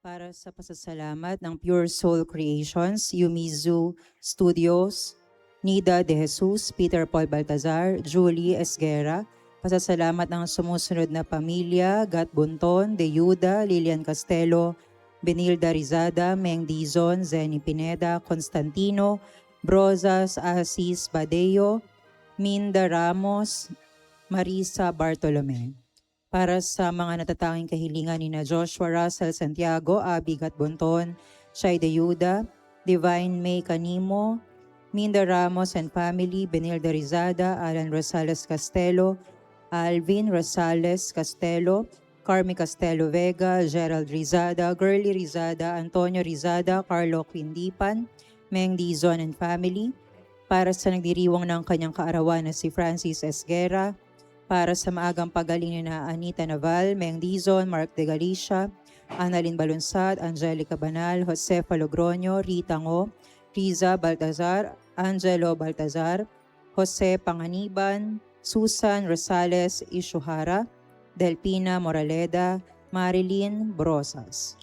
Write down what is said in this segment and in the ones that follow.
para sa pasasalamat ng Pure Soul Creations, Yumizu Studios, Nida De Jesus, Peter Paul Baltazar, Julie Esguera. Pasasalamat ng sumusunod na pamilya, Gat Bunton, De Yuda, Lilian Castelo, Benilda Rizada, Meng Dizon, Zenny Pineda, Constantino, Brozas Asis Badeo, Minda Ramos, Marisa Bartolome. Para sa mga natatanging kahilingan ni na Joshua Russell Santiago, Abby Gatbonton, Shai De Yuda, Divine May Canimo, Minda Ramos and family, Benilda Rizada, Alan Rosales Castelo, Alvin Rosales Castelo, Carmi Castelo Vega, Gerald Rizada, Girly Rizada, Antonio Rizada, Carlo Quindipan, Meng Dizon and family. Para sa nagdiriwang ng kanyang kaarawan na si Francis Esguera, para sa maagang pagaling ni na Anita Naval, Meng Dizon, Mark De Galicia, Annalyn Balunsad, Angelica Banal, Josefa Logroño, Rita Ngo, Riza Baltazar, Angelo Baltazar, Jose Panganiban, Susan Rosales Ishuhara, Delpina Moraleda, Marilyn Brosas.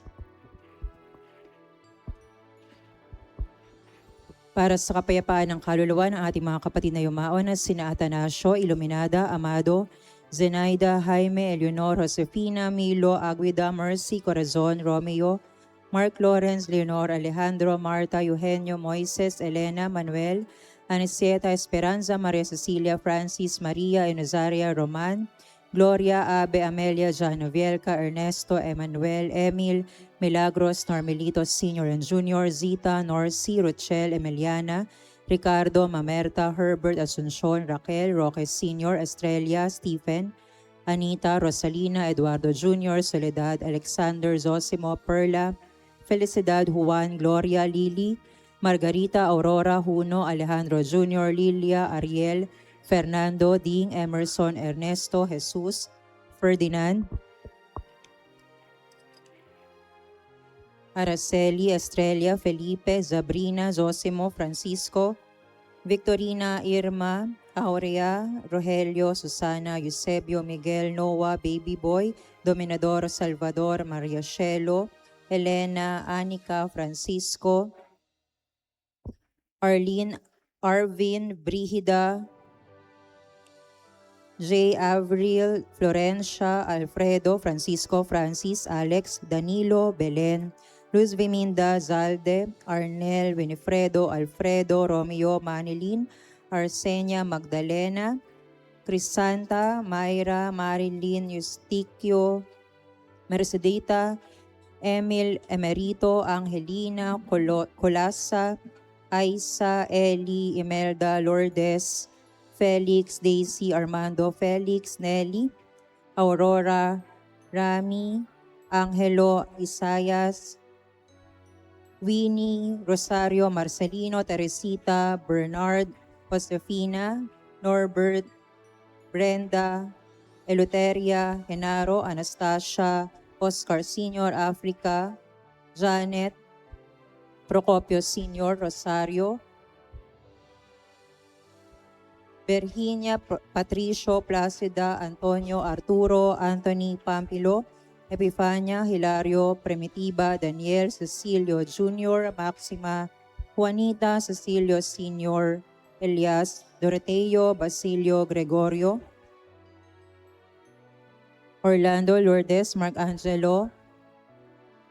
Para sa kapayapaan ng kaluluwa ng ating mga kapatid na yumao na sina Atanasio, Iluminada, Amado, Zenaida, Jaime, Eleonor, Josefina, Milo, Aguida, Mercy, Corazon, Romeo, Mark Lawrence, Leonor, Alejandro, Marta, Eugenio, Moises, Elena, Manuel, Anisieta, Esperanza, Maria Cecilia, Francis, Maria, Enozaria, Roman, Gloria, Abe, Amelia, Janovielca, Ernesto, Emmanuel, Emil, Milagros, Normelito Sr. and Jr., Zita, Norcy, Rochelle, Emiliana, Ricardo, Mamerta, Herbert, Asuncion, Raquel, Roque Sr., Estrella, Stephen, Anita, Rosalina, Eduardo Jr., Soledad, Alexander, Zosimo, Perla, Felicidad, Juan, Gloria, Lily, Margarita, Aurora, Juno, Alejandro Jr., Lilia, Ariel, Fernando, Ding, Emerson, Ernesto, Jesus, Ferdinand, Araceli, Estrella, Felipe, Zabrina, Zosimo, Francisco, Victorina, Irma, Aurea, Rogelio, Susana, Eusebio, Miguel, Noah, Baby Boy, Dominador, Salvador, Maria Shelo, Elena, Anika, Francisco, Arlene, Arvin, Brigida, J. Avril, Florencia, Alfredo, Francisco, Francis, Alex, Danilo, Belen, Luz Viminda, Zalde, Arnel, Winifredo, Alfredo, Romeo, Manilin, Arsenia, Magdalena, Crisanta, Mayra, Marilyn, Eustiquio, Mercedita, Emil, Emerito, Angelina, Colasa, Aisa, Eli, Imelda, Lourdes, Felix, Daisy, Armando, Felix, Nelly, Aurora, Rami, Angelo, Isayas, Winnie, Rosario, Marcelino, Teresita, Bernard, Josefina, Norbert, Brenda, Eleuteria, Genaro, Anastasia, Oscar Sr., Africa, Janet, Procopio Sr., Rosario, Virginia, Patricio, Placida, Antonio, Arturo, Anthony, Pampilo, Epifania, Hilario, Primitiva, Daniel, Cecilio Jr., Maxima, Juanita, Cecilio Sr., Elias, Doroteo, Basilio, Gregorio, Orlando, Lourdes, Mark Angelo,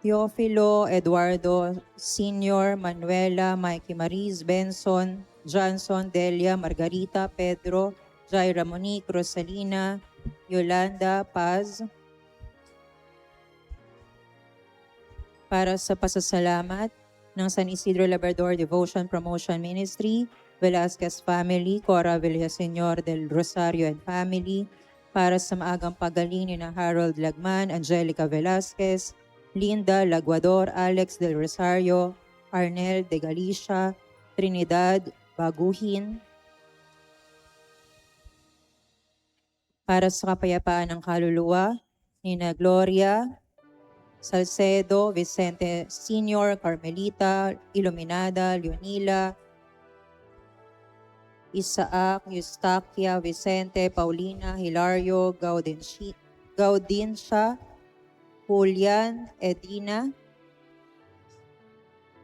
Teofilo, Eduardo Sr., Manuela, Mikey Mariz, Benson, Johnson, Delia, Margarita, Pedro, Jaira Monique, Rosalina, Yolanda, Paz. Para sa pasasalamat ng San Isidro Labrador Devotion Promotion Ministry, Velasquez Family, Cora Villaseñor del Rosario and Family, para sa maagang pagaling ni na Harold Lagman, Angelica Velasquez, Linda Laguador, Alex del Rosario, Arnel de Galicia, Trinidad Baguhin, para sa kapayapaan ng kaluluwa ni na Gloria Salcedo, Vicente Sr., Carmelita, Iluminada, Leonila, Isaac, Eustaquia, Vicente, Paulina, Hilario, Gaudinsya, Julian, Edina,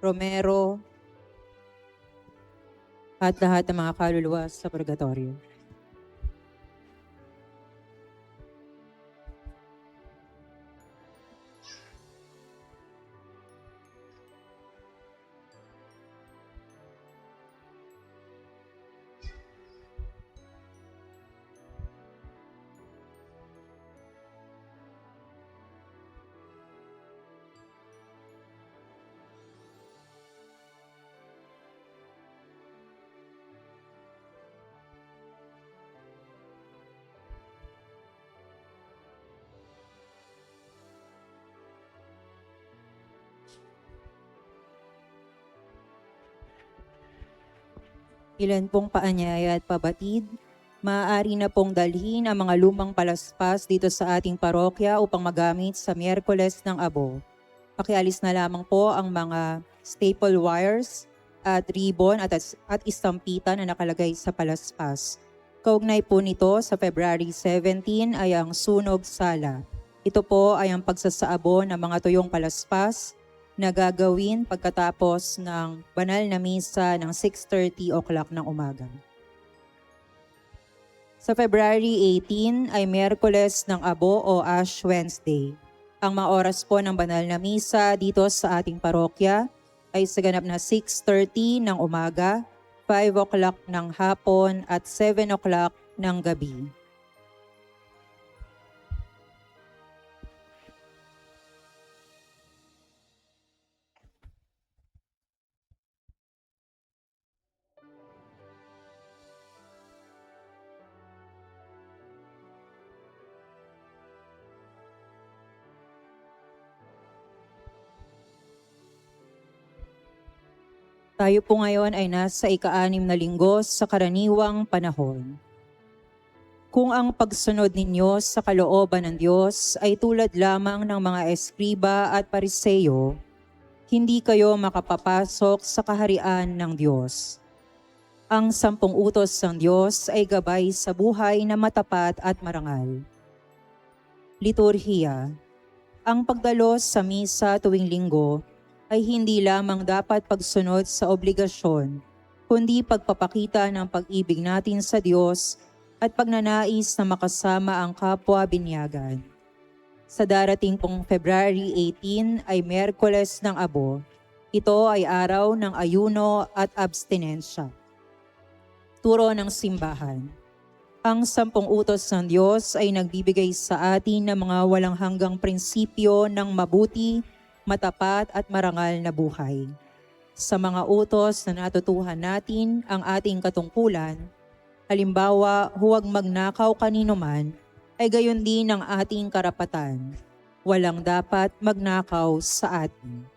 Romero, at lahat ng mga kaluluwa sa purgatorio. Ilan pong paanyaya at pabatid, maaari na pong dalhin ang mga lumang palaspas dito sa ating parokya upang magamit sa Miyerkules ng Abo. Pakialis na lamang po ang mga staple wires at ribbon at istampitan na nakalagay sa palaspas. Kaugnay po nito sa February 17 ay ang sunog sala. Ito po ay ang pagsasaabo ng mga tuyong palaspas na gagawin pagkatapos ng banal na misa ng 6:30 o'clock ng umaga. Sa February 18 ay Miyerkules ng Abo o Ash Wednesday. Ang mga oras po ng banal na misa dito sa ating parokya ay sa ganap na 6:30 ng umaga, 5 o'clock ng hapon at 7 o'clock ng gabi. Tayo po ngayon ay nasa ika-6 na linggo sa karaniwang panahon. Kung ang pagsunod ninyo sa kalooban ng Diyos ay tulad lamang ng mga eskriba at pariseyo, hindi kayo makapapasok sa kaharian ng Diyos. Ang 10 utos ng Diyos ay gabay sa buhay na matapat at marangal. Liturhiya. Ang pagdalos sa misa tuwing linggo ay hindi lamang dapat pagsunod sa obligasyon, kundi pagpapakita ng pag-ibig natin sa Diyos at pagnanais na makasama ang kapwa binyagan. Sa darating pong February 18 ay Miyerkules ng Abo. Ito ay araw ng ayuno at abstinensya. Turo ng simbahan. Ang 10 utos ng Diyos ay nagbibigay sa atin ng mga walang hanggang prinsipyo ng mabuti, matapat at marangal na buhay. Sa mga utos na natutuhan natin ang ating katungkulan, halimbawa, huwag magnakaw kanino man, ay gayon din ang ating karapatan. Walang dapat magnakaw sa atin.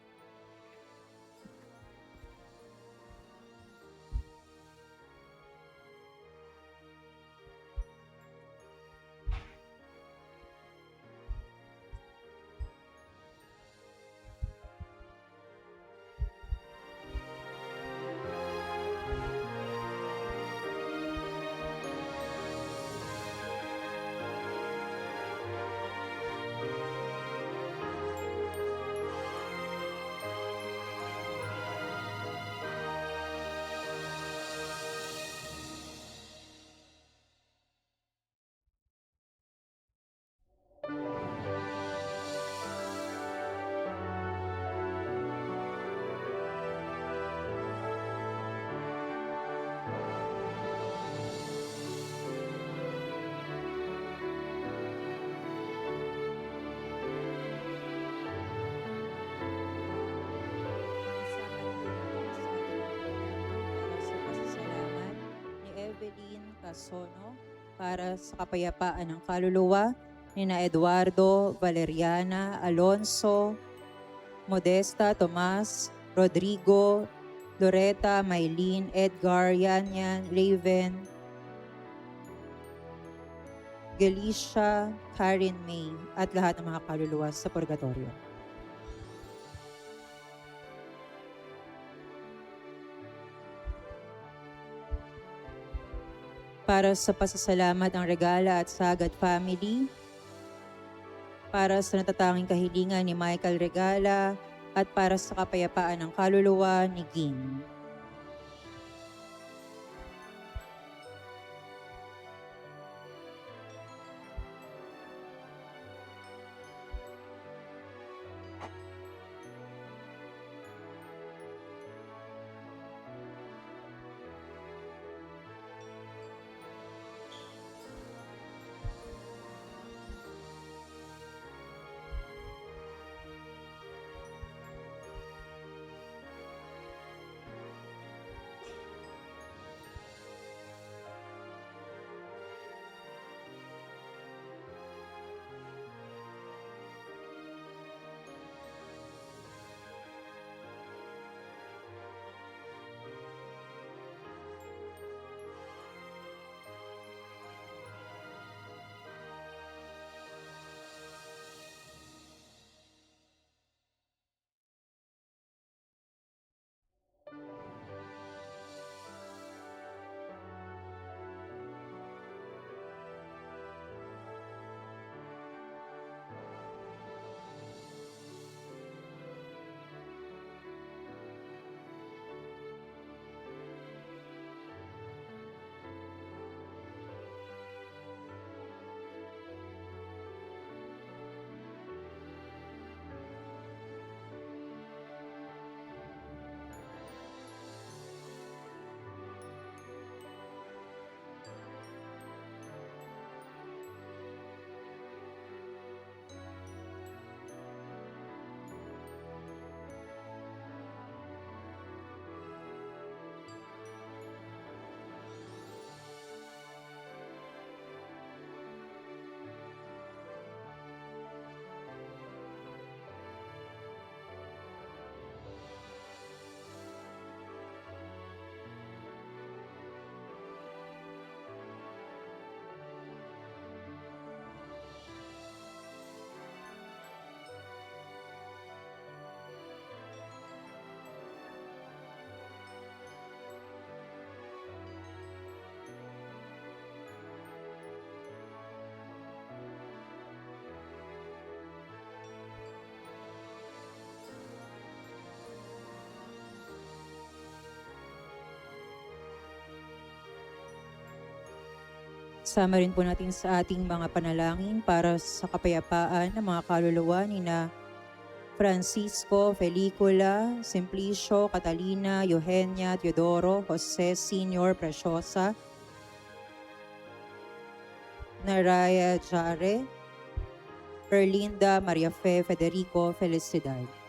Kasono para sa kapayapaan ng kaluluwa ni na Eduardo, Valeriana, Alonso, Modesta, Tomas, Rodrigo, Loretta, Maylene, Edgar, Yanyan, Raven, Galicia, Karen May, at lahat ng mga kaluluwa sa purgatorio. Para sa pasasalamat ng Regala at Sagad Family, para sa natatanging kahilingan ni Michael Regala, at para sa kapayapaan ng kaluluwa ni Ging. Sama rin po natin sa ating mga panalangin para sa kapayapaan ng mga kaluluwa ni na Francisco, Felicula, Simplicio, Catalina, Eugenia, Teodoro, Jose Senior, Preciosa, Naraya Jare, Erlinda, Maria Fe, Federico, Felicidad.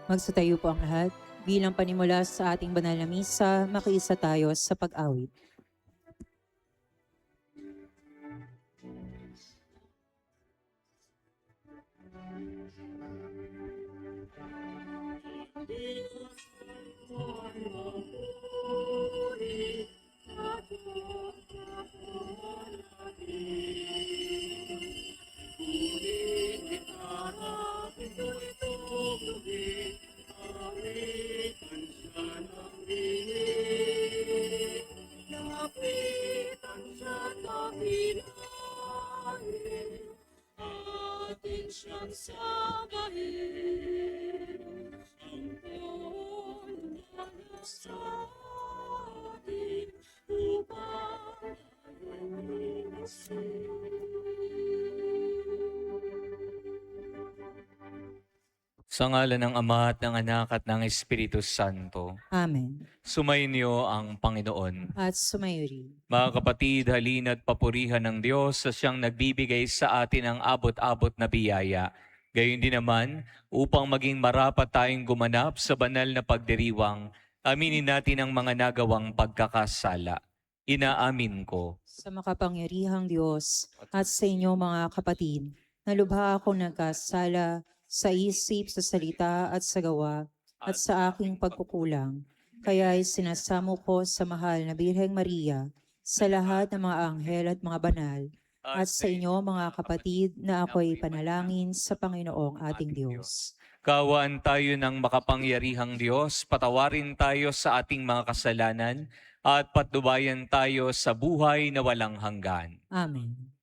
Magsatayo po ang lahat. Bilang panimula sa ating banal na misa, makiisa tayo sa pag-awit. Sa ngalan ng Ama at ng Anak at ng Espiritu Santo. Amen. Sumainyo ang Panginoon. At sumayo rin. Mga kapatid, halina't papurihan ng Diyos sa siyang nagbibigay sa atin ng abot-abot na biyaya. Gayon din naman, upang maging marapat tayong gumanap sa banal na pagdiriwang, aminin natin ang mga nagawang pagkakasala. Inaamin ko. Sa makapangyarihang Diyos at sa inyo mga kapatid, nalubha akong nagkasala sa isip, sa salita at sa gawa at sa aking pagkukulang. Kaya'y sinasamo ko sa mahal na Birheng Maria, sa lahat ng mga anghel at mga banal, at sa inyo mga kapatid na ako'y panalangin sa Panginoong ating Diyos. Kaawaan tayo ng makapangyarihang Diyos, patawarin tayo sa ating mga kasalanan, at patnubayan tayo sa buhay na walang hanggan. Amen.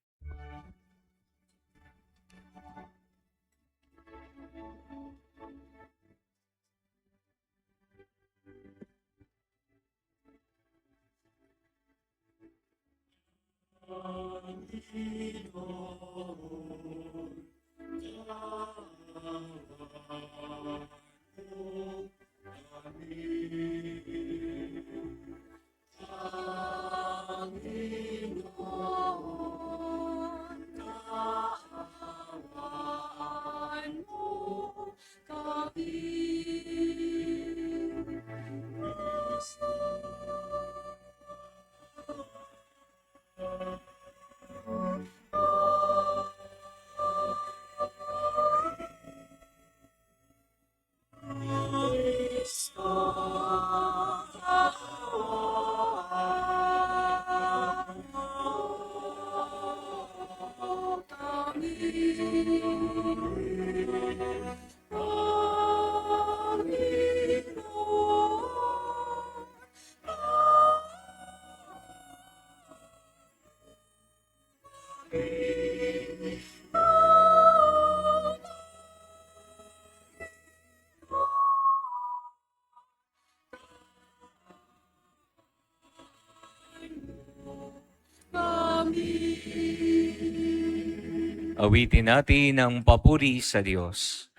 Awitin natin ang papuri sa Diyos.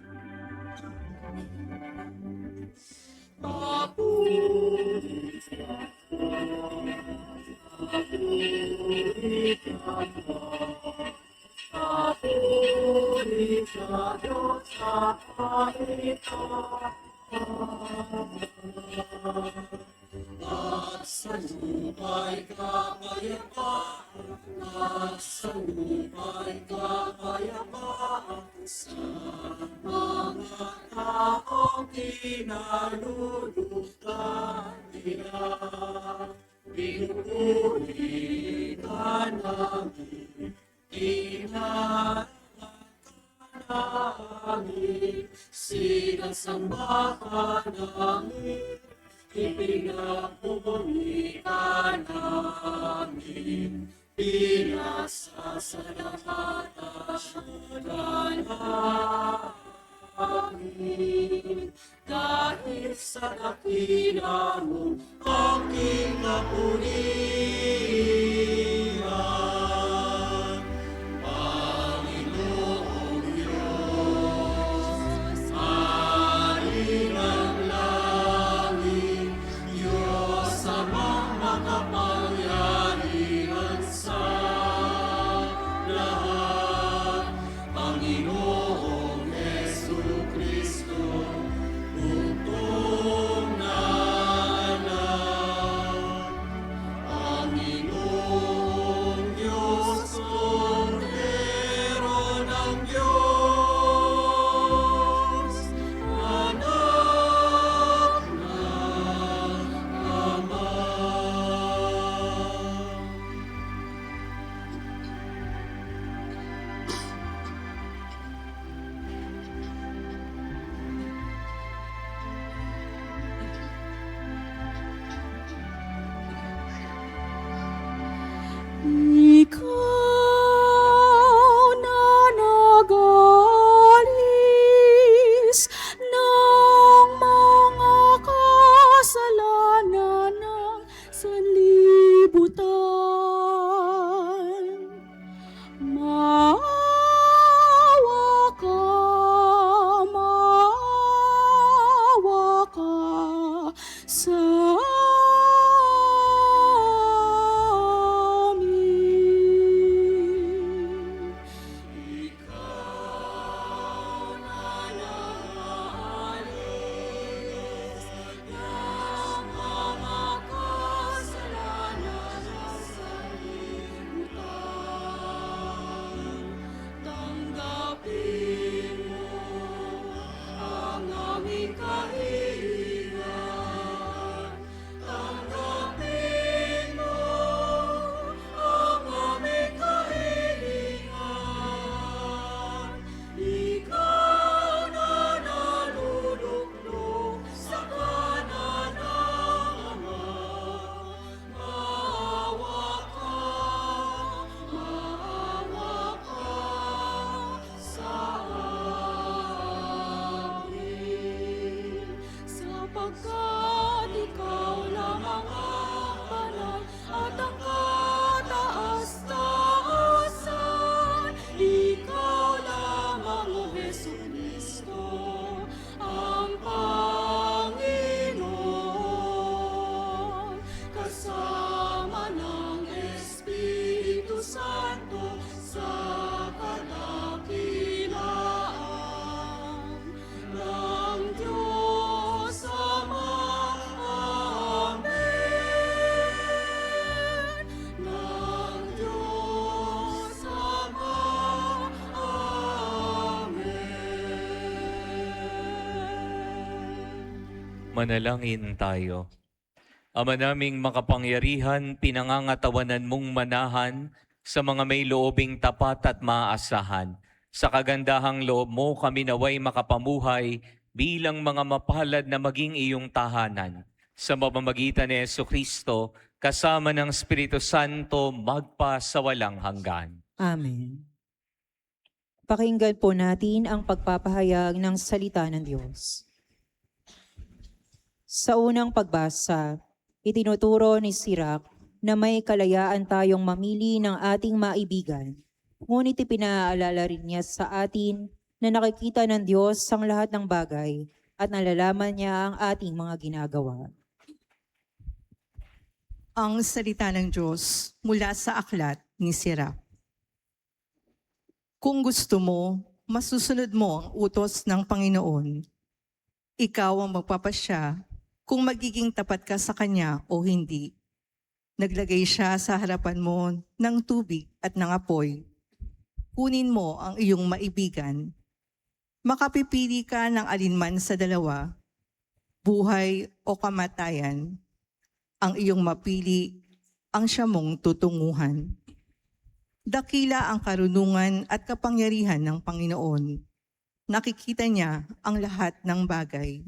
Manalangin tayo. Ama naming makapangyarihan, pinangangatawanan mong manahan sa mga may loobing tapat at maaasahan. Sa kagandahang loob mo kami naway makapamuhay bilang mga mapalad na maging iyong tahanan. Sa mamamagitan ni Jesucristo, kasama ng Espiritu Santo, magpa sa walang hanggan. Amen. Pakinggan po natin ang pagpapahayag ng salita ng Diyos. Sa unang pagbasa, itinuturo ni Sirach na may kalayaan tayong mamili ng ating maibigan. Ngunit ipinaalala rin niya sa atin na nakikita ng Diyos ang lahat ng bagay at nalalaman niya ang ating mga ginagawa. Ang salita ng Diyos mula sa aklat ni Sirach. Kung gusto mo, masusunod mo ang utos ng Panginoon. Ikaw ang magpapasya kung magiging tapat ka sa Kanya o hindi. Naglagay siya sa harapan mo ng tubig at ng apoy. Kunin mo ang iyong maibigan. Makapipili ka ng alinman sa dalawa, buhay o kamatayan. Ang iyong mapili, ang siya mong tutunguhan. Dakila ang karunungan at kapangyarihan ng Panginoon. Nakikita niya ang lahat ng bagay.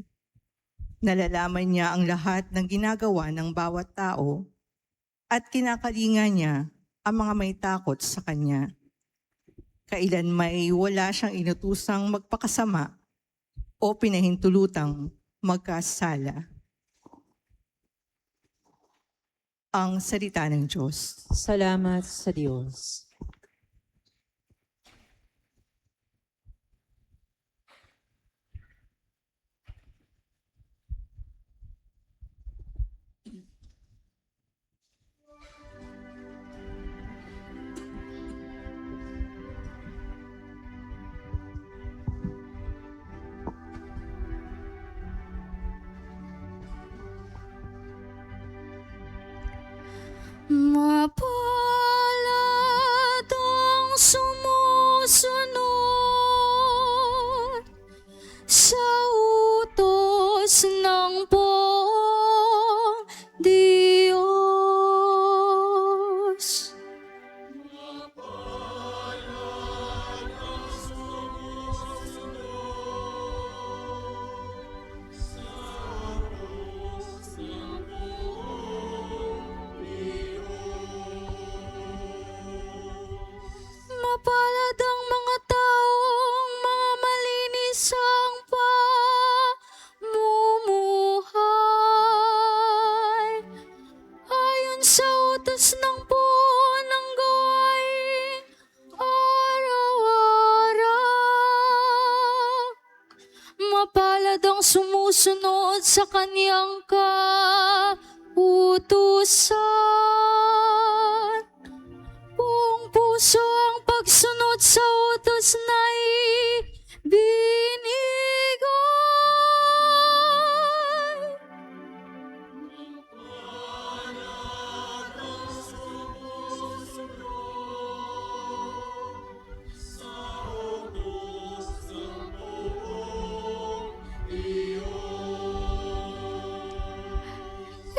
Nalalaman niya ang lahat ng ginagawa ng bawat tao at kinakalinga niya ang mga may takot sa kanya. Kailan may wala siyang inutusang magpakasama o pinahintulutang magkasala. Ang salita ng Diyos. Salamat sa Diyos. Mapalad ang sumusunod sa utos ng poong Diyos. Mapalad ang mga taong mga malinis ang pamumuhay. Ayon sa utos ng buwan ng gawain, araw-araw. Mapalad ang sumusunod sa kaniyang kautusan. Buong puso ang pagsunod sa utos na ibinigay.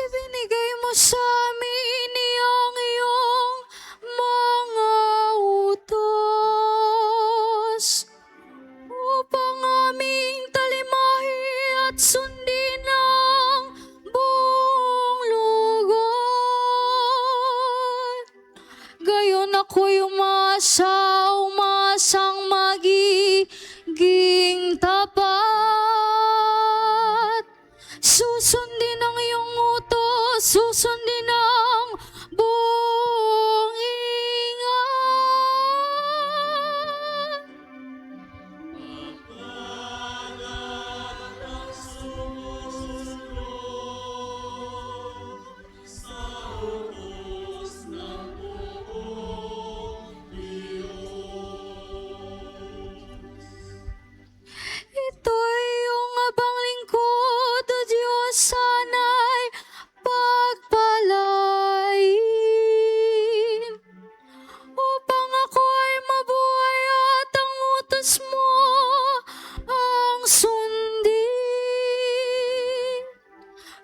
Ibinigay mo sa amin ang iyong mga utos.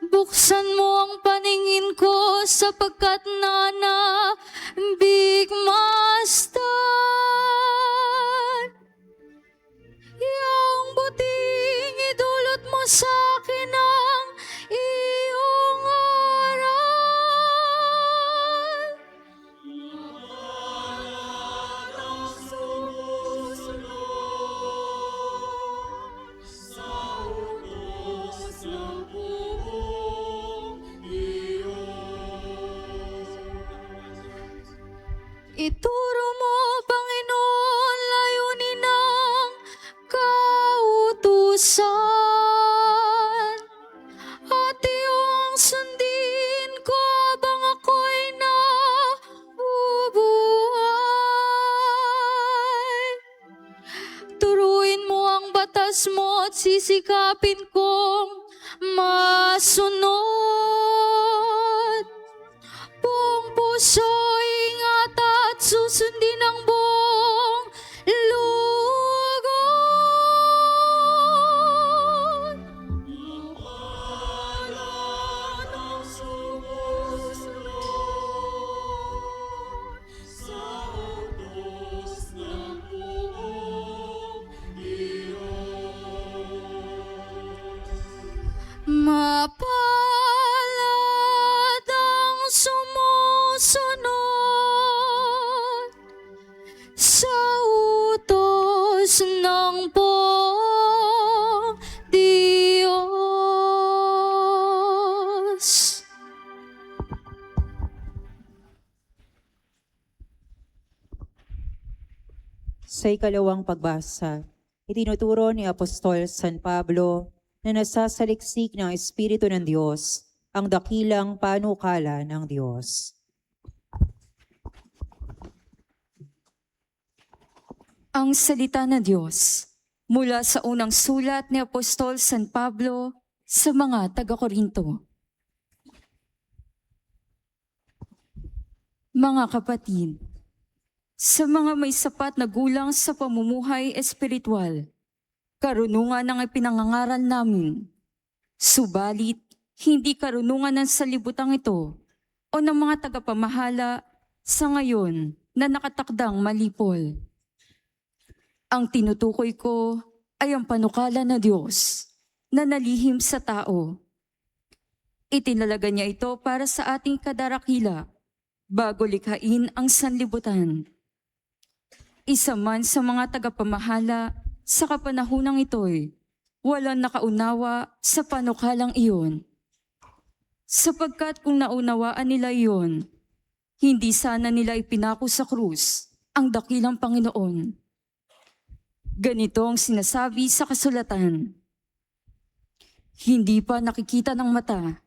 Buksan mo ang paningin ko sapagkat bigmasdan. Yang buting idulot mo sa akin ang iyong aral. Ituro mo, Panginoon, layunin ng kautusan. At iyong sundin ko habang ako'y nabubuhay. Turuin mo ang batas mo at sisikapin kong masunod. Buong puso, ingat at susundin ang buong lugod. Mapalad ang sumusunod sa utos ng poong Diyos. Sa ikalawang pagbasa, itinuturo ni Apostol San Pablo na nasasaliksik ng Espiritu ng Diyos ang dakilang panukala ng Diyos. Ang salita ng Diyos mula sa unang sulat ni Apostol San Pablo sa mga taga-Korinto. Mga kapatid, sa mga may sapat na gulang sa pamumuhay espiritual, karunungan ang ipinangangaral namin. Subalit, hindi karunungan ng salibutang ito o ng mga tagapamahala sa ngayon na nakatakdang malipol. Ang tinutukoy ko ay ang panukala na Diyos na nalihim sa tao. Itinalaga niya ito para sa ating kadarakila bago likhain ang sanlibutan. Isa man sa mga tagapamahala sa kapanahunang ito'y walang nakaunawa sa panukalang iyon. Sapagkat kung naunawaan nila iyon, hindi sana nila ipinako sa krus ang dakilang Panginoon. Ganito ang sinasabi sa kasulatan. Hindi pa nakikita ng mata,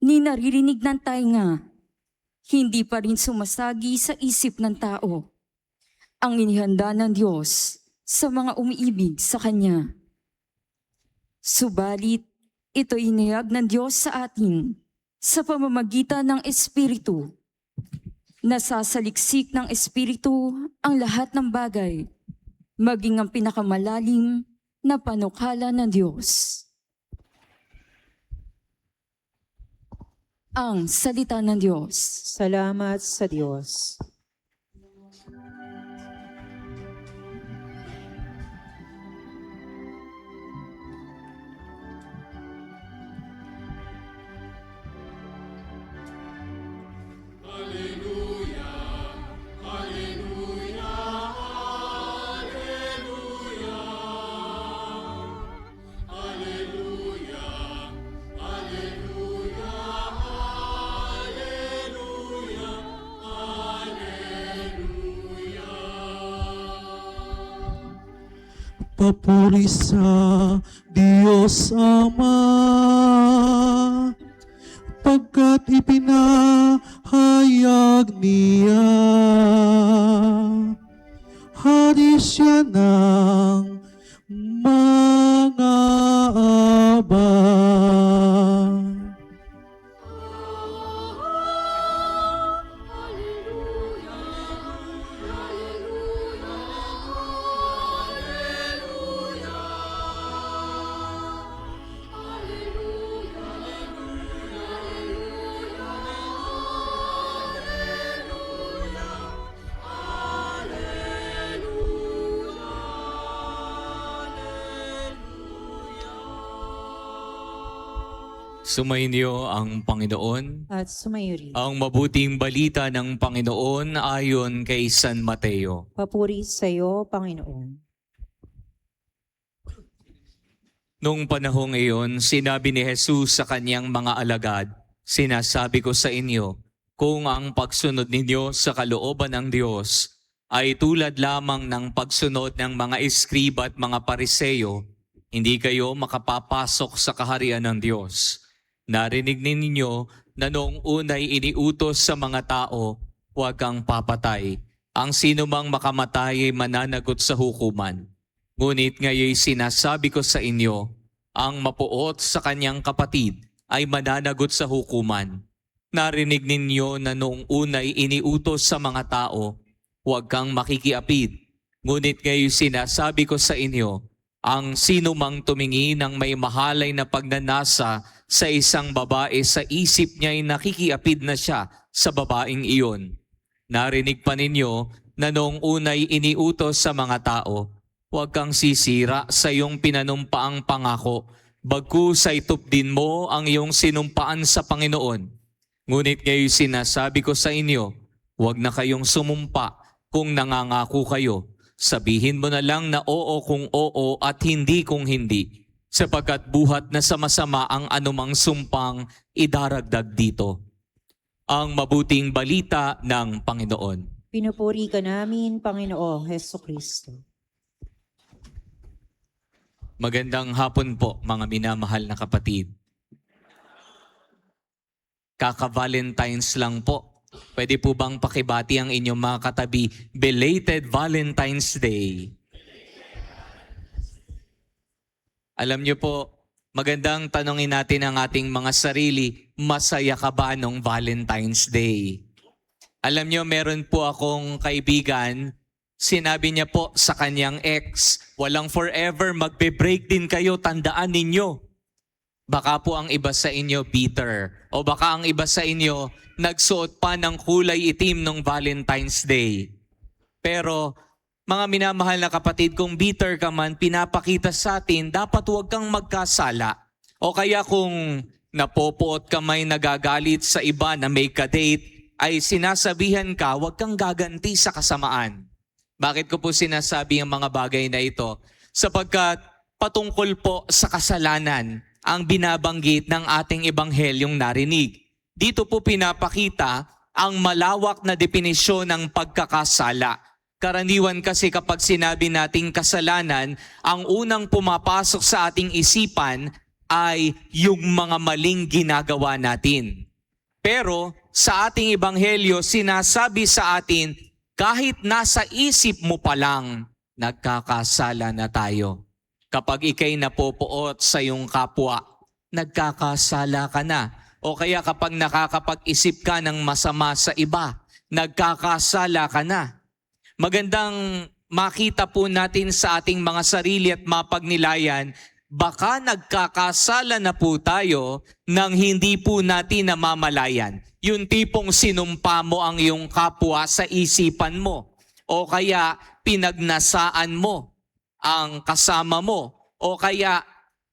ni naririnig ng tainga, hindi pa rin sumasagi sa isip ng tao ang inihanda ng Diyos sa mga umiibig sa Kanya. Subalit, ito'y inihayag ng Diyos sa atin sa pamamagitan ng Espiritu. Nasasaliksik ng Espiritu ang lahat ng bagay, maging ang pinakamalalim na panukala ng Diyos. Ang salita ng Diyos. Salamat sa Diyos. Papuri sa Diyos Ama, pagkat ipinahayag niya, hari siya ng mga abay. Sumainyo ang Panginoon. At sumayo rin. Ang mabuting balita ng Panginoon ayon kay San Mateo. Papuri sa iyo, Panginoon. Noong panahong iyon, sinabi ni Jesus sa kanyang mga alagad, "Sinasabi ko sa inyo, kung ang pagsunod ninyo sa kalooban ng Diyos ay tulad lamang ng pagsunod ng mga eskriba at mga pariseyo, hindi kayo makapapasok sa kaharian ng Diyos. Narinig ninyo na noong unay iniutos sa mga tao, huwag kang papatay. Ang sinumang makamatay ay mananagot sa hukuman. Ngunit ngayon sinasabi ko sa inyo, ang mapuot sa kanyang kapatid ay mananagot sa hukuman. Narinig ninyo na noong unay iniutos sa mga tao, huwag kang makikiapid. Ngunit ngayon sinasabi ko sa inyo, ang sinumang tumingin ng may mahalay na pagnanasa sa isang babae sa isip niya ay nakikiapid na siya sa babaeng iyon. Narinig pa ninyo na noong unay iniutos sa mga tao, huwag kang sisira sa iyong pinanumpaang pangako, bagkus ay tupdin mo ang iyong sinumpaan sa Panginoon. Ngunit ngayon sinasabi ko sa inyo, huwag na kayong sumumpa kung nangangako kayo. Sabihin mo na lang na oo kung oo at hindi kung hindi, sapagkat buhat na sa masama ang anumang sumpang idaragdag dito." Ang mabuting balita ng Panginoon. Pinupuri ka namin, Panginoong Heso Kristo. Magandang hapon po, mga minamahal na kapatid. Kaka-Valentine's lang po. Pwede po bang pakibati ang inyong mga katabi, belated Valentine's Day? Alam niyo po, magandang tanongin natin ang ating mga sarili, masaya ka ba nung Valentine's Day? Alam niyo, meron po akong kaibigan, sinabi niya po sa kanyang ex, walang forever, magbe-break din kayo, tandaan ninyo. Baka po ang iba sa inyo bitter, o baka ang iba sa inyo nagsuot pa ng kulay itim nung Valentine's Day. Pero mga minamahal na kapatid, kung bitter ka man, pinapakita sa atin, dapat huwag kang magkasala. O kaya kung napopoot ka may nagagalit sa iba na may kadate, ay sinasabihan ka, huwag kang gaganti sa kasamaan. Bakit ko po sinasabi ang mga bagay na ito? Sapagkat patungkol po sa kasalanan ang binabanggit ng ating ebanghelyong narinig. Dito po pinapakita ang malawak na definisyon ng pagkakasala. Karaniwan kasi kapag sinabi nating kasalanan, ang unang pumapasok sa ating isipan ay yung mga maling ginagawa natin. Pero sa ating ebanghelyo, sinasabi sa atin, kahit nasa isip mo pa lang, nagkakasala na tayo. Kapag ikay napopoot sa iyong kapwa, nagkakasala ka na. O kaya kapag nakakapag-isip ka ng masama sa iba, nagkakasala ka na. Magandang makita po natin sa ating mga sarili at mapagnilayan, baka nagkakasala na po tayo nang hindi po natin namamalayan. Yung tipong sinumpa mo ang iyong kapwa sa isipan mo. O kaya pinagnasaan mo ang kasama mo. O kaya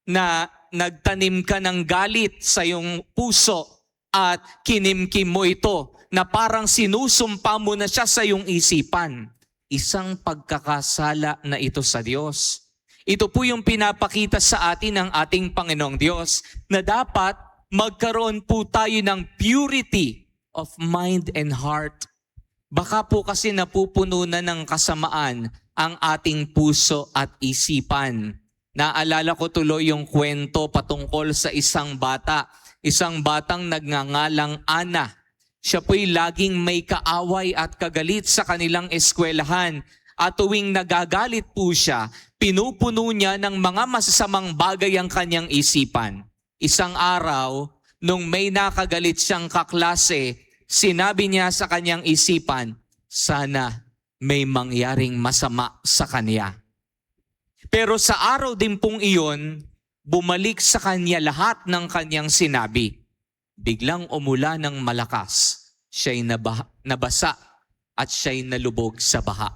na nagtanim ka ng galit sa iyong puso at kinimkim mo ito na parang sinusumpa mo na siya sa iyong isipan. Isang pagkakasala na ito sa Diyos. Ito po yung pinapakita sa atin ng ating Panginoong Diyos na dapat magkaroon po tayo ng purity of mind and heart. Baka po kasi napupuno na ng kasamaan ang ating puso at isipan. Naalala ko tuloy yung kwento patungkol sa isang bata. Isang batang nagngangalang Ana. Siya po'y laging may kaaway at kagalit sa kanilang eskwelahan. At tuwing nagagalit po siya, pinupuno niya ng mga masasamang bagay ang kanyang isipan. Isang araw, nung may nakagalit siyang kaklase, sinabi niya sa kanyang isipan, sana may mangyaring masama sa kanya. Pero sa araw din pong iyon, bumalik sa kanya lahat ng kanyang sinabi. Biglang umula ng malakas, siya'y nabasa at siya'y nalubog sa baha.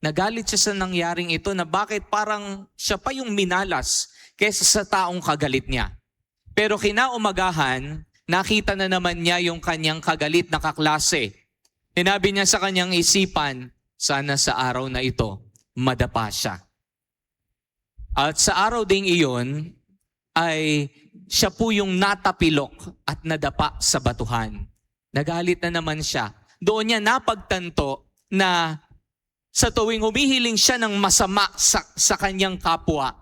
Nagalit siya sa nangyaring ito na bakit parang siya pa yung minalas kaysa sa taong kagalit niya. Pero kinaumagahan, nakita na naman niya yung kanyang kagalit na kaklase. Sinabi niya sa kanyang isipan, sana sa araw na ito, madapa siya. At sa araw ding iyon, ay siya po yung natapilok at nadapa sa batuhan. Nagalit na naman siya. Doon niya napagtanto na sa tuwing humihiling siya ng masama sa kanyang kapwa,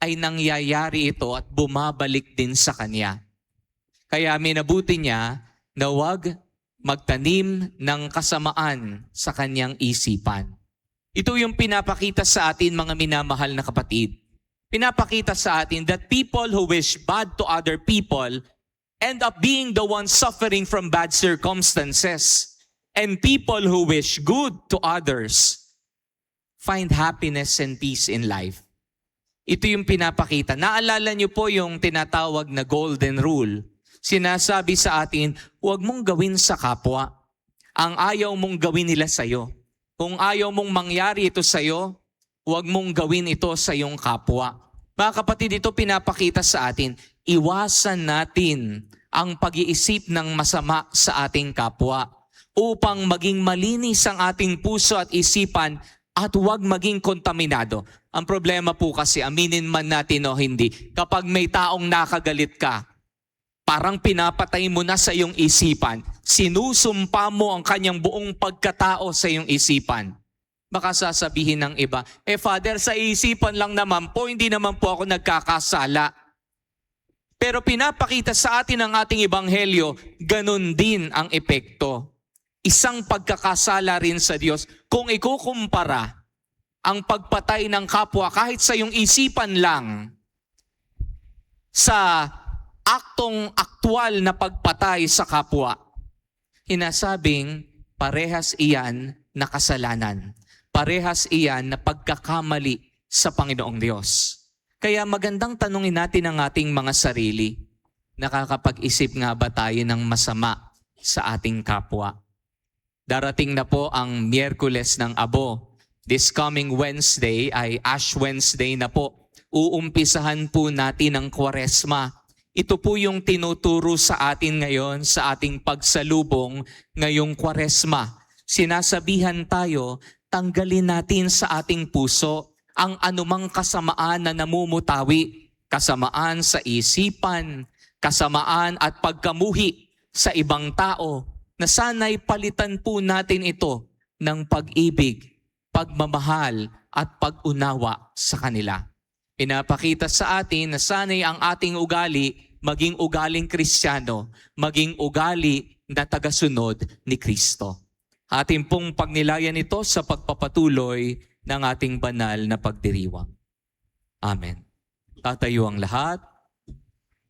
ay nangyayari ito at bumabalik din sa kanya. Kaya minabuti niya na huwag magtanim ng kasamaan sa kanyang isipan. Ito yung pinapakita sa atin, mga minamahal na kapatid. Pinapakita sa atin that people who wish bad to other people end up being the ones suffering from bad circumstances. And people who wish good to others find happiness and peace in life. Ito yung pinapakita. Naalala niyo po yung tinatawag na golden rule. Sinasabi sa atin, huwag mong gawin sa kapwa ang ayaw mong gawin nila sa'yo. Kung ayaw mong mangyari ito sa'yo, huwag mong gawin ito sa iyong kapwa. Mga kapatid, ito pinapakita sa atin, iwasan natin ang pag-iisip ng masama sa ating kapwa upang maging malinis ang ating puso at isipan at huwag maging kontaminado. Ang problema po kasi, aminin man natin o hindi, kapag may taong nakagalit ka, parang pinapatay mo na sa iyong isipan. Sinusumpa mo ang kanyang buong pagkatao sa iyong isipan. Baka sasabihin ng iba, Father, sa isipan lang naman po, hindi naman po ako nagkakasala. Pero pinapakita sa atin ng ating ebanghelyo, ganun din ang epekto. Isang pagkakasala rin sa Diyos. Kung ikukumpara ang pagpatay ng kapwa kahit sa iyong isipan lang sa aktong aktwal na pagpatay sa kapwa, hinasabing parehas iyan na kasalanan. Parehas iyan na pagkakamali sa Panginoong Diyos. Kaya magandang tanungin natin ang ating mga sarili. Nakakapag-isip nga ba tayo ng masama sa ating kapwa? Darating na po ang Miyerkules ng Abo. This coming Wednesday ay Ash Wednesday na po. Uumpisahan po natin ang Kwaresma. Ito po yung tinuturo sa atin ngayon sa ating pagsalubong ngayong Kwaresma. Sinasabihan tayo, tanggalin natin sa ating puso ang anumang kasamaan na namumutawi. Kasamaan sa isipan, kasamaan at pagkamuhi sa ibang tao, na sana'y palitan po natin ito ng pag-ibig, pagmamahal at pag-unawa sa kanila. Pinapakita sa atin na sana'y ang ating ugali maging ugaling Kristiyano, maging ugali na tagasunod ni Kristo. Ating pong pagnilayan ito sa pagpapatuloy ng ating banal na pagdiriwang. Amen. Tatayo ang lahat.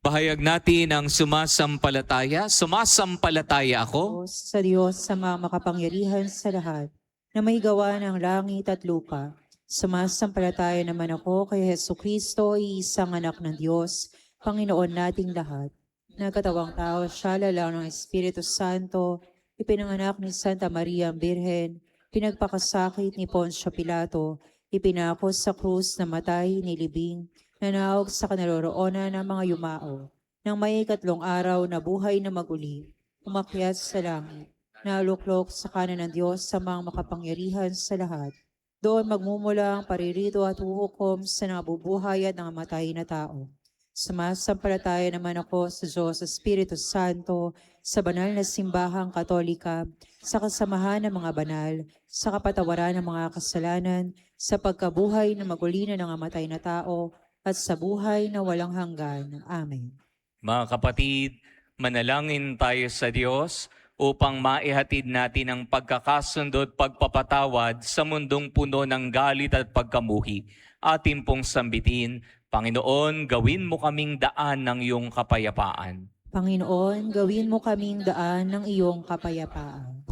Pahayag natin ang sumasampalataya. Sumasampalataya ako Sa Diyos, sa mga makapangyarihan sa lahat, na may gawa ng langit at lupa. Sumasampalataya naman ako kay Jesucristo, isang anak ng Diyos, Panginoon nating lahat. Nagkatawang tao, siya lalang ng Espiritu Santo, ipinanganak ni Santa Maria ang Birhen, pinagpakasakit ni Poncio Pilato, ipinako sa krus na matay, nilibing, nanaog sa kanaloroonan ng mga yumao. Nang may 3 araw na buhay na maguli, umakyat sa langit, naluklok sa kanan ng Diyos sa mga makapangyarihan sa lahat. Doon magmumula ang paririto at huhukom sa nabubuhay at nangamatay na tao. Sumasampalataya naman ako sa Diyos Espiritu Santo, sa banal na simbahang Katolika, sa kasamahan ng mga banal, sa kapatawaran ng mga kasalanan, sa pagkabuhay na maguli na nangamatay na tao, at sa buhay na walang hanggan. Amen. Mga kapatid, manalangin tayo sa Diyos upang maihatid natin ang pagkakasundo at pagpapatawad sa mundong puno ng galit at pagkamuhi. Atin pong sambitin, Panginoon, gawin mo kaming daan ng iyong kapayapaan. Panginoon, gawin mo kaming daan ng iyong kapayapaan.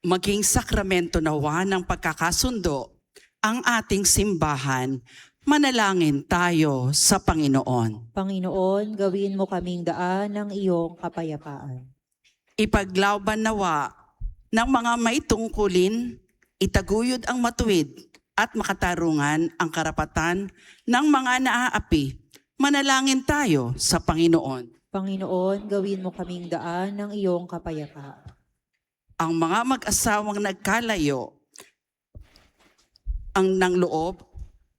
Maging sakramento nawa ng pagkakasundo ang ating simbahan, manalangin tayo sa Panginoon. Panginoon, gawin mo kaming daan ng iyong kapayapaan. Ipaglauban nawa ng mga may tungkulin, itaguyod ang matuwid at makatarungan ang karapatan ng mga naaapi Manalangin tayo sa Panginoon. Panginoon, gawin mo kaming daan ng iyong kapayapaan. Ang mga mag-asawang nagkalayo ang ng loob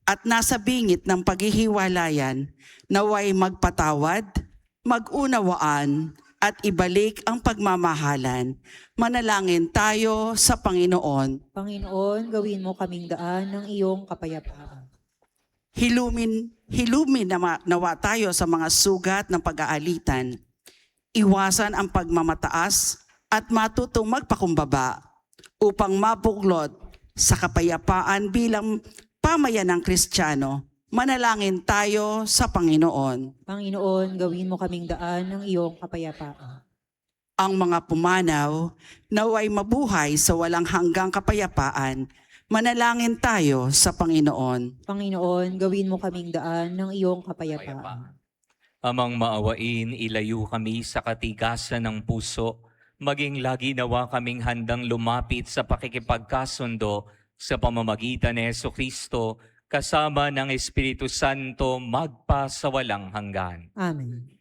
at nasa bingit ng paghihiwalayan, naway magpatawad, mag-unawaan, at ibalik ang pagmamahalan. Manalangin tayo sa Panginoon. Panginoon, gawin mo kaming daan ng iyong kapayapaan. Hilumin nawa tayo sa mga sugat ng pag-aalitan. Iwasan ang pagmamataas at matutong magpakumbaba upang mabuklod sa kapayapaan bilang pamayanang Kristiyano. Manalangin tayo sa Panginoon. Panginoon, gawin mo kaming daan ng iyong kapayapaan. Ang mga pumanaw naway mabuhay sa walang hanggang kapayapaan. Manalangin tayo sa Panginoon. Panginoon, gawin mo kaming daan ng iyong kapayapaan. Amang maawain, ilayo kami sa katigasan ng puso, maging lagi nawa kaming handang lumapit sa pakikipagkasundo sa pamamagitan ni Jesucristo, kasama ng Espiritu Santo magpa sa walang hanggan. Amen.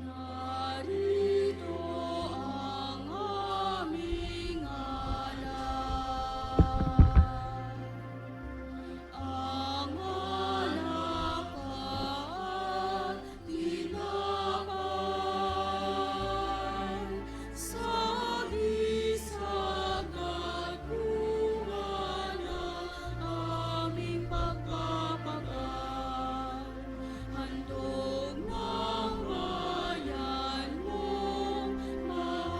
Narito ang aming alay, ang anak at tinapay, sa bisag at bunga ng aming pagkapagal, handog ng bayan mong mahal.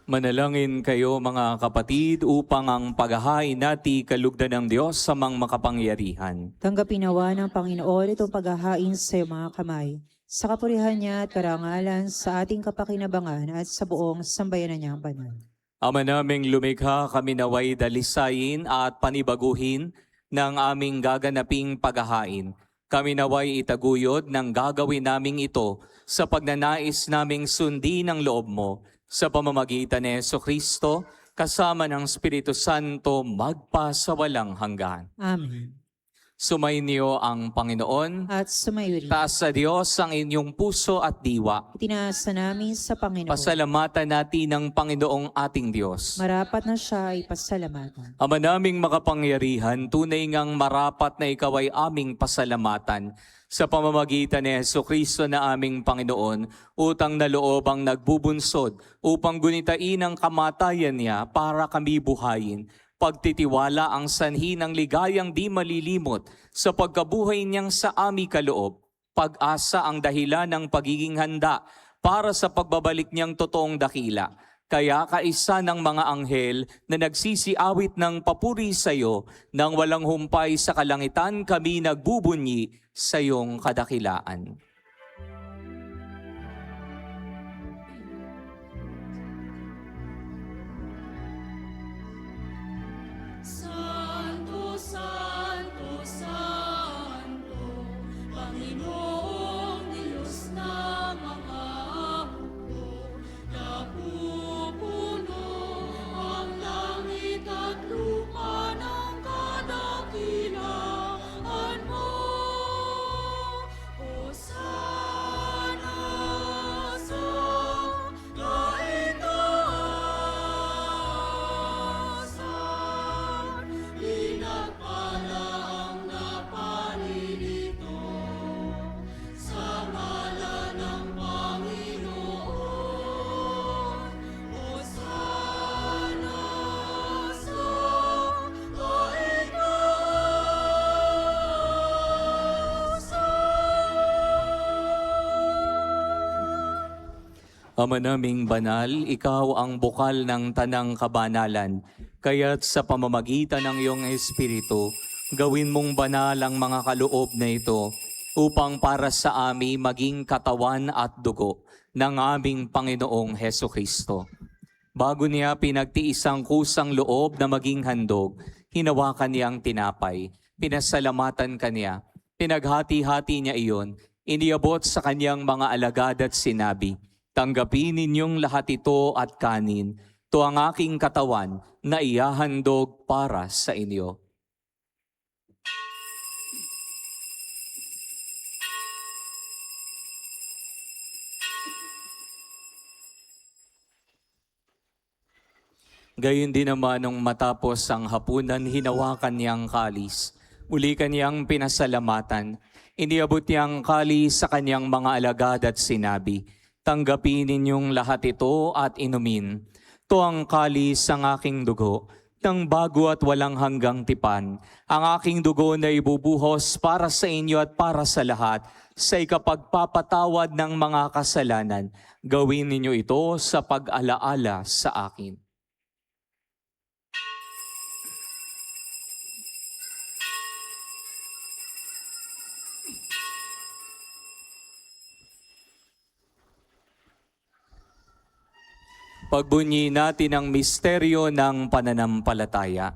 Manalangin kayo mga kapatid upang ang paghahain nati kalugdan ng Diyos sa mang makapangyarihan. Tanggapin nawa ng Panginoon itong paghahain sa iyong mga kamay, sa kapurihan niya at karangalan sa ating kapakinabangan at sa buong sambayanan niyang banal. Ama naming lumikha, kami naway dalisayin at panibaguhin ng aming gaganaping paghahain. Kami naway itaguyod ng gagawin naming ito sa pagnanais naming sundin ang loob mo, sa pamamagitan ni Jesucristo, kasama ng Espiritu Santo, magpa sa walang hanggan. Amen. Sumainyo ang Panginoon. At sumayo rin. Taas sa Diyos ang inyong puso at diwa. Itinaasa namin sa Panginoon. Pasalamatan natin ang Panginoong ating Diyos. Marapat na siya ay pasalamatan. Ama naming makapangyarihan, tunay ngang marapat na ikaw ay aming pasalamatan sa pamamagitan ni Jesucristo na aming Panginoon, utang na loob ang nagbubunsod upang gunitain ang kamatayan niya para kami buhayin. Pagtitiwala ang sanhi ng ligayang di malilimot sa pagkabuhay niyang sa aming kaloob. Pag-asa ang dahilan ng pagiging handa para sa pagbabalik niyang totoong dakila. Kaya kaisa ng mga anghel na nagsisiawit ng papuri sa iyo, nang walang humpay sa kalangitan kami nagbubunyi sa iyong kadakilaan. Santo, Santo, Santo, Panginoong Diyos na mga hukbo, napupuno ang langit at lupa ng kadakilaan mo. Hosana sa kaitaasan, pinagpala ang naparirito sa ngalan ng Panginoon. Hosana sa kaitaasan. Ama naming banal, ikaw ang bukal ng tanang kabanalan. Kaya't sa pamamagitan ng iyong Espiritu, gawin mong banal ang mga kaloob na ito upang para sa amin maging katawan at dugo ng aming Panginoong Heso Kristo. Bago niya pinagtiis ang kusang loob na maging handog, hinawakan niya ang tinapay, pinasalamatan kanya, pinaghati-hati niya iyon, iniabot sa kanyang mga alagad at sinabi, "Tanggapin ninyong lahat ito at kanin. Ito ang aking katawan na ihahandog para sa inyo." Gayon din naman nung matapos ang hapunan, hinawakan niya ang kalis. Muli kanyang pinasalamatan. Iniabot niya ang kalis sa kanyang mga alagad at sinabi, "Tanggapin ninyong lahat ito at inumin. Ito ang kalis ng aking dugo, ng bago at walang hanggang tipan. Ang aking dugo na ibubuhos para sa inyo at para sa lahat, sa ikapagpapatawad ng mga kasalanan. Gawin ninyo ito sa pag-alaala sa akin." Pagbunyi natin ang misteryo ng pananampalataya.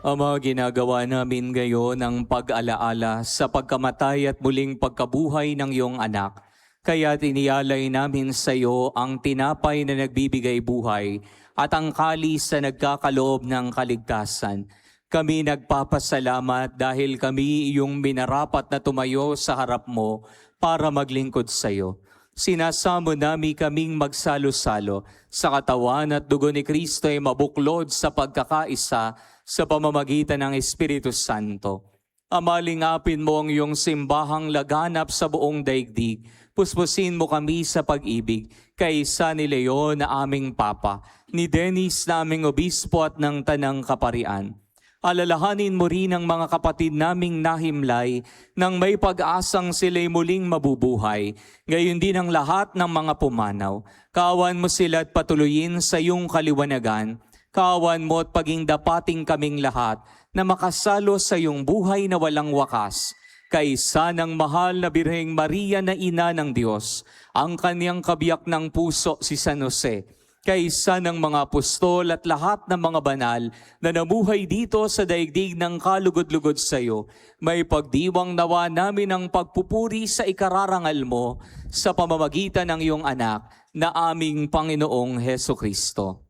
Ama, ginagawa namin ngayon ang pag-alaala sa pagkamatay at muling pagkabuhay ng iyong anak. Kaya inialay namin sa iyo ang tinapay na nagbibigay buhay at ang kalis na nagkakaloob ng kaligtasan. Kami nagpapasalamat dahil kami iyong minarapat na tumayo sa harap mo para maglingkod sa iyo. Sinasamo namin kaming magsalo-salo sa katawan at dugo ni Kristo ay mabuklod sa pagkakaisa sa pamamagitan ng Espiritu Santo. Amalingapin mo ang iyong simbahang laganap sa buong daigdig. Puspusin mo kami sa pag-ibig, kaisa ni Leon na aming Papa, ni Dennis na aming Obispo at ng Tanang Kaparian. Alalahanin mo rin ang mga kapatid naming nahimlay nang may pag-asang sila'y muling mabubuhay. Gayon din ang lahat ng mga pumanaw. Kawan mo sila at patuloyin sa iyong kaliwanagan. Kawan mo at paging dapating kaming lahat na makasalo sa iyong buhay na walang wakas. Kaisa ng mahal na Birheng Maria na Ina ng Diyos, ang kanyang kabiyak ng puso si San Jose, kaisa ng mga apostol at lahat ng mga banal na namuhay dito sa daigdig ng kalugod-lugod sa iyo, may pagdiwang nawa namin ang pagpupuri sa ikararangal mo sa pamamagitan ng iyong anak na aming Panginoong Heso Kristo.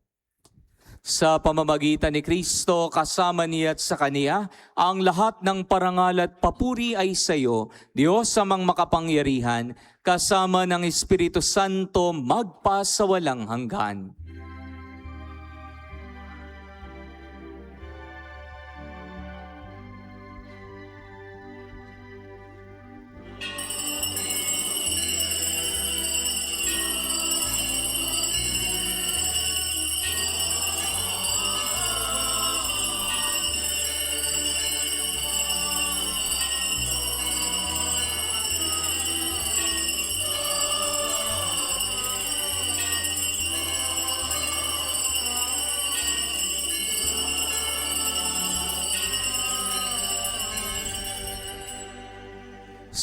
Sa pamamagitan ni Kristo, kasama niya at sa Kaniya, ang lahat ng parangal at papuri ay sa iyo, Diyos amang makapangyarihan, kasama ng Espiritu Santo magpasawalang hanggan.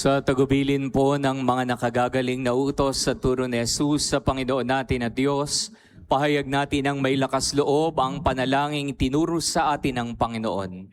Sa tagubilin po ng mga nakagagaling na utos sa turo ni Jesus sa Panginoon natin at Diyos, pahayag natin ang may lakas loob ang panalangin tinuro sa atin ng Panginoon.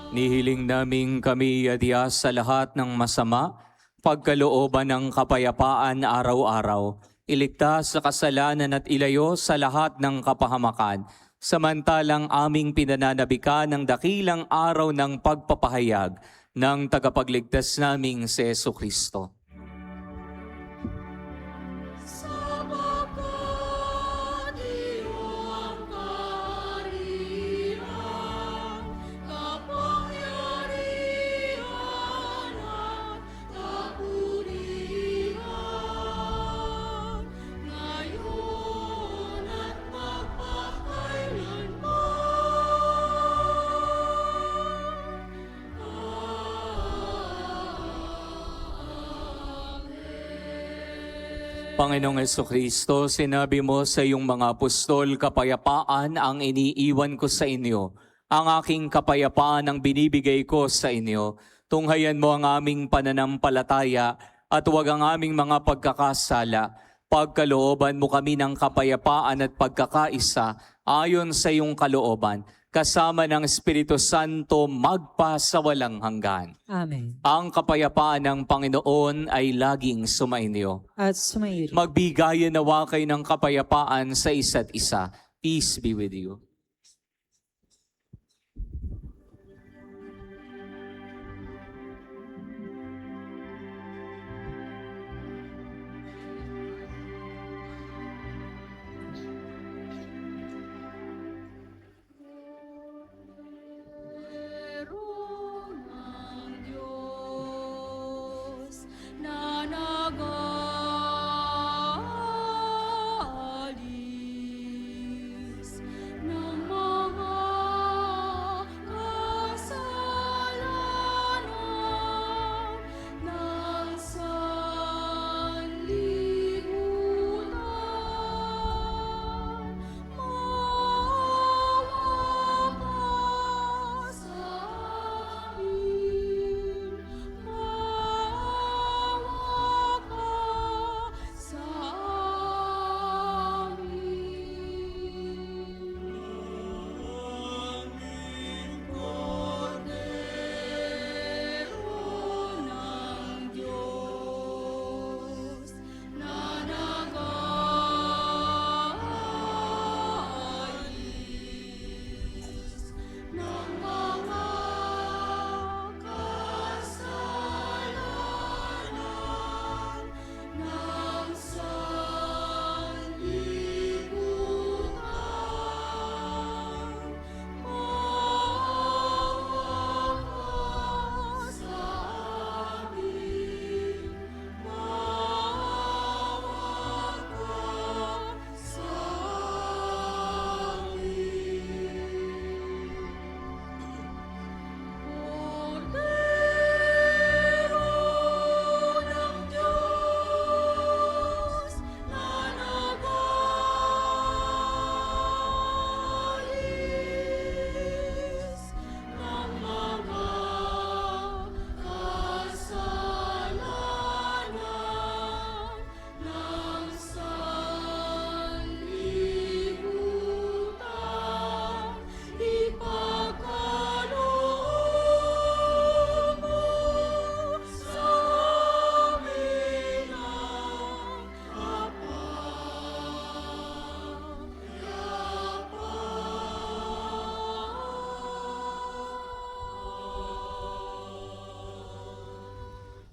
Nihiling naming kami adya sa lahat ng masama, pagkalooban ng kapayapaan araw-araw, iligtas sa kasalanan at ilayo sa lahat ng kapahamakan, samantalang aming pinananabikan ng dakilang araw ng pagpapahayag ng tagapagligtas naming si Jesucristo. Panginoong Jesucristo, sinabi mo sa iyong mga apostol, kapayapaan ang iniiwan ko sa inyo. Ang aking kapayapaan ang binibigay ko sa inyo. Tunghayan mo ang aming pananampalataya at huwag ang aming mga pagkakasala. Pagkalooban mo kami ng kapayapaan at pagkakaisa ayon sa iyong kalooban, kasama ng Espiritu Santo magpa sa walang hanggan. Amen. Ang kapayapaan ng Panginoon ay laging sumainyo. At sumairi. Magbigayan nawa kayo ng kapayapaan sa isa't isa. Peace be with you. Na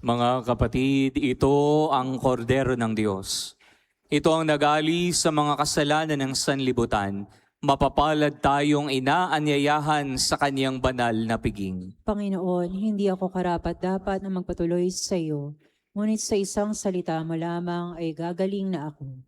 Mga kapatid, ito ang kordero ng Diyos. Ito ang nag-alis sa mga kasalanan ng sanlibutan. Mapapalad tayong inaanyayahan sa kanyang banal na piging. Panginoon, hindi ako karapat-dapat na magpatuloy sa iyo, ngunit sa isang salita mo lamang ay gagaling na ako.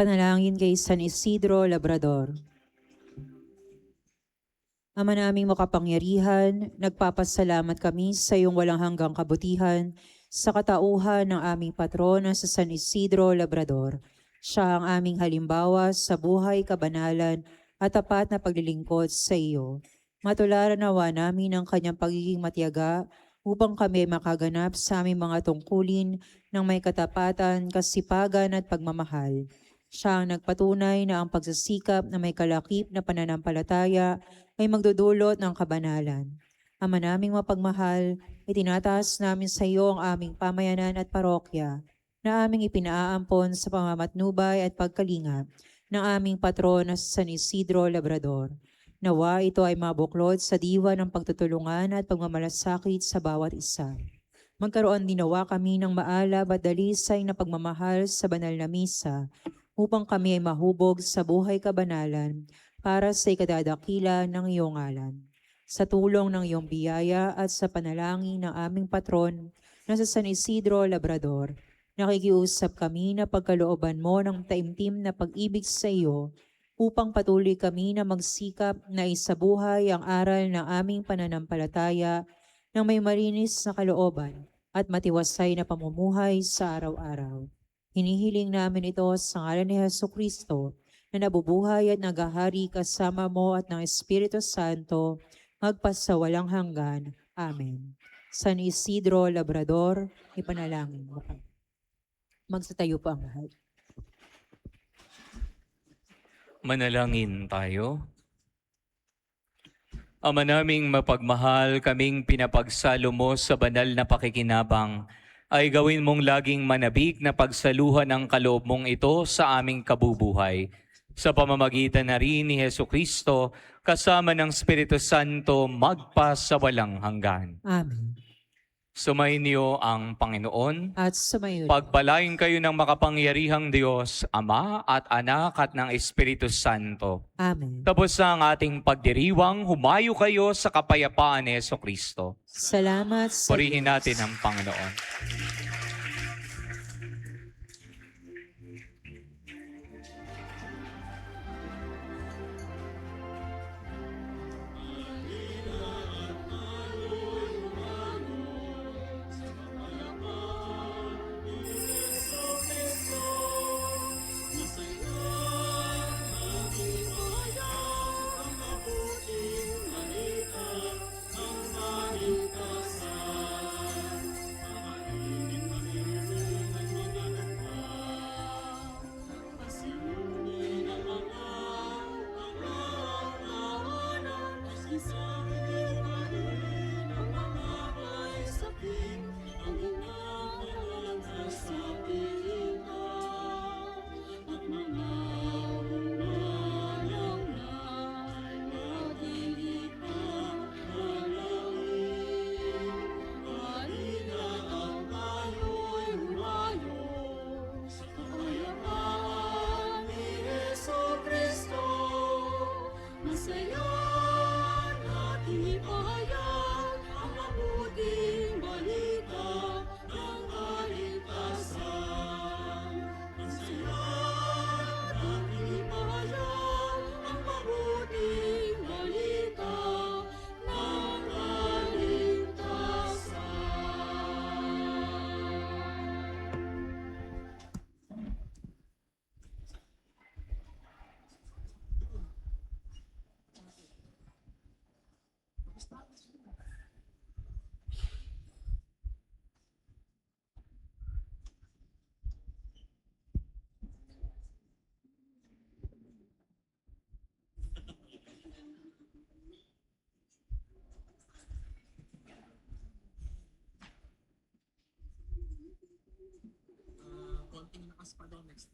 Panalangin kay San Isidro Labrador. Ama naming makapangyarihan, nagpapasalamat kami sa iyong walang hanggang kabutihan sa katauhan ng aming patron na sa San Isidro Labrador. Siya ang aming halimbawa sa buhay, kabanalan at tapat na paglilingkod sa iyo. Matularan nawa namin ang kanyang pagiging matiyaga upang kami makaganap sa aming mga tungkulin ng may katapatan, kasipagan at pagmamahal. Siya ang nagpatunay na ang pagsasikap na may kalakip na pananampalataya ay magdudulot ng kabanalan. Ama naming mapagmahal, itinataas namin sa iyo ang aming pamayanan at parokya na aming ipinaampon sa pamamatnubay at pagkalingap ng aming patron na San Isidro Labrador. Nawa ito ay mabuklod sa diwa ng pagtutulungan at pagmamalasakit sa bawat isa. Magkaroon din nawa kami ng maalab at dalisay na pagmamahal sa banal na misa upang kami ay mahubog sa buhay kabanalan para sa ikadadakila ng iyong ngalan. Sa tulong ng iyong biyaya at sa panalangin ng aming patron na sa San Isidro Labrador, nakikiusap kami na pagkalooban mo ng taimtim na pag-ibig sa iyo upang patuloy kami na magsikap na isabuhay ang aral ng aming pananampalataya ng may marinis na kalooban at matiwasay na pamumuhay sa araw-araw. Hinihiling namin ito sa ngalan ni Jesucristo na nabubuhay at nagahari kasama mo at ng Espiritu Santo magpasawalang hanggan. Amen. San Isidro Labrador, ipanalangin mo kami. Magsatayo po ang lahat. Manalangin tayo. Ama naming mapagmahal, kaming pinapagsalo mo sa banal na pakikinabang, ay gawin mong laging manabik na pagsaluhan ng kaloob mong ito sa aming kabubuhay. Sa pamamagitan na rin ni Jesucristo, kasama ng Espiritu Santo, magpasawalang hanggan. Amen. Sumainyo ang Panginoon. At sumayo. Pagpalain kayo ng makapangyarihang Diyos, Ama at Anak at ng Espiritu Santo. Amen. Tapos na ang ating pagdiriwang, humayo kayo sa kapayapaan ni Jesucristo. Salamat sa Purihin Diyos. natin ang Panginoon. Konting lakas pa daw next.